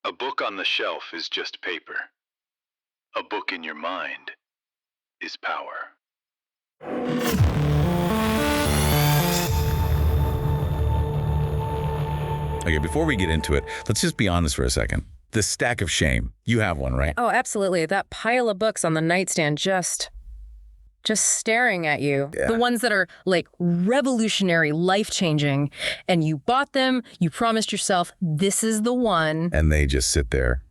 A book on the shelf is just paper. A book in your mind is power. Okay, before we get into it, let's just be honest for a second. The stack of shame. You have one, right? Oh, absolutely. That pile of books on the nightstand just staring at you. Yeah. The ones that are like revolutionary, life-changing, and you bought them, you promised yourself, this is the one. And they just sit there,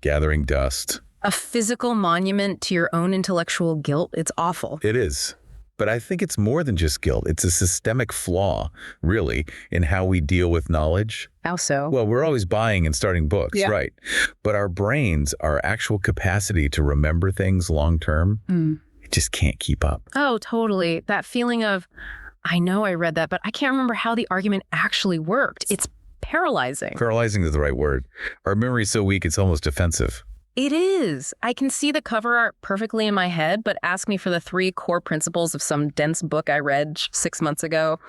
gathering dust. A physical monument to your own intellectual guilt. It's awful. It is. But I think it's more than just guilt. It's a systemic flaw, really, in how we deal with knowledge. How so? Well, we're always buying and starting books, Yeah. right? But our brains, our actual capacity to remember things long term, it just can't keep up. Oh, totally. That feeling of, I know I read that, but I can't remember how the argument actually worked. It's paralyzing. Paralyzing is the right word. Our memory's so weak, it's almost offensive. It is. I can see the cover art perfectly in my head, but ask me for the 3 core principles of some dense book I read 6 months ago.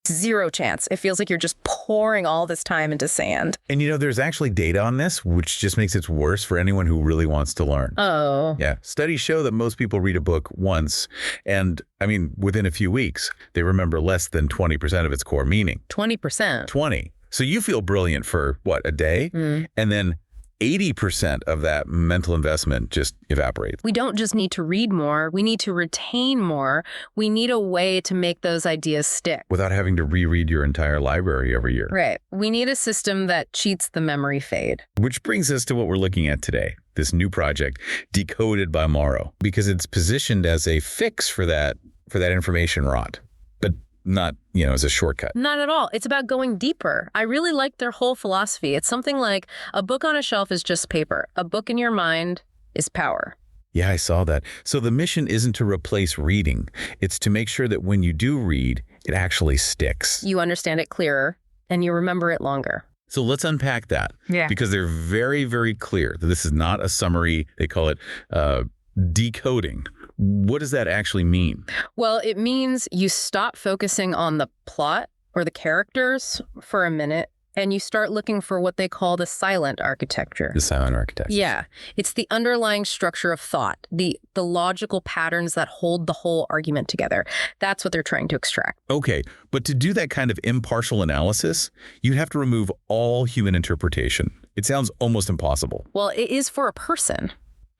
Zero chance. It feels like you're just pouring all this time into sand. And you know, there's actually data on this, which just makes it worse for anyone who really wants to learn. Oh. Yeah. Studies show that most people read a book once, and I mean, within a few weeks, they remember less than 20% of its core meaning. 20%. 20. So you feel brilliant for, what, a day? And then 80% of that mental investment just evaporates. We don't just need to read more. We need to retain more. We need a way to make those ideas stick. Without having to reread your entire library every year. Right. We need a system that cheats the memory fade. Which brings us to what we're looking at today, this new project, Decoded by Morrow, because it's positioned as a fix for that information rot, but not, as a shortcut. Not at all. It's about going deeper. I really like their whole philosophy. It's something like a book on a shelf is just paper. A book in your mind is power. Yeah, I saw that. So the mission isn't to replace reading. It's to make sure that when you do read, it actually sticks. You understand it clearer and you remember it longer. So let's unpack that. Yeah. Because they're very, very clear that this is not a summary. They call it decoding. What does that actually mean? Well, it means you stop focusing on the plot or the characters for a minute and you start looking for what they call the silent architecture. The silent architecture. Yeah. It's the underlying structure of thought, the logical patterns that hold the whole argument together. That's what they're trying to extract. Okay, but to do that kind of impartial analysis, you'd have to remove all human interpretation. It sounds almost impossible. Well, it is for a person.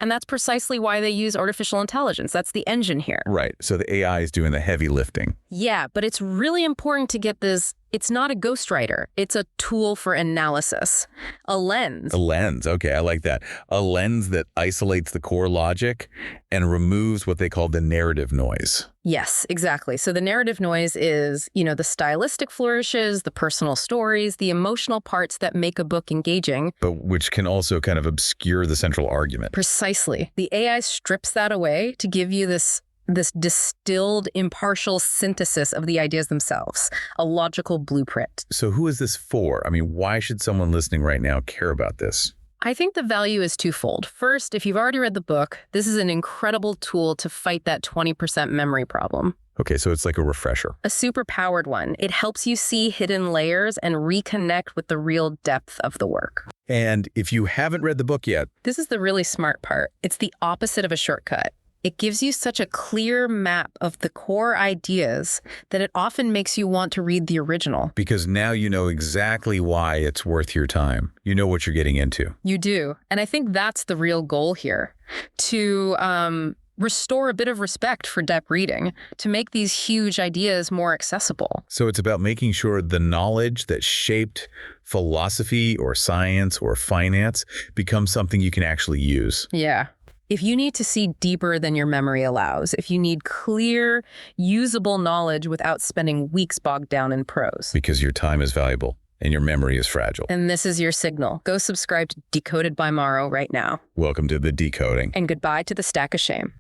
And that's precisely why they use artificial intelligence. That's the engine here. Right. So the AI is doing the heavy lifting. Yeah, but it's really important to get this. It's not a ghostwriter. It's a tool for analysis. A lens. A lens. Okay, I like that. A lens that isolates the core logic and removes what they call the narrative noise. Yes, exactly. So the narrative noise is, the stylistic flourishes, the personal stories, the emotional parts that make a book engaging. But which can also kind of obscure the central argument. Precisely. The AI strips that away to give you this distilled, impartial synthesis of the ideas themselves, a logical blueprint. So who is this for? I mean, why should someone listening right now care about this? I think the value is twofold. First, if you've already read the book, this is an incredible tool to fight that 20% memory problem. Okay, so it's like a refresher. A super-powered one. It helps you see hidden layers and reconnect with the real depth of the work. And if you haven't read the book yet, this is the really smart part. It's the opposite of a shortcut. It gives you such a clear map of the core ideas that it often makes you want to read the original. Because now you know exactly why it's worth your time. You know what you're getting into. You do. And I think that's the real goal here, to restore a bit of respect for depth reading, to make these huge ideas more accessible. So it's about making sure the knowledge that shaped philosophy or science or finance becomes something you can actually use. Yeah. If you need to see deeper than your memory allows, if you need clear, usable knowledge without spending weeks bogged down in prose. Because your time is valuable and your memory is fragile. And this is your signal. Go subscribe to Decoded by Morrow right now. Welcome to the Decoding. And goodbye to the stack of shame.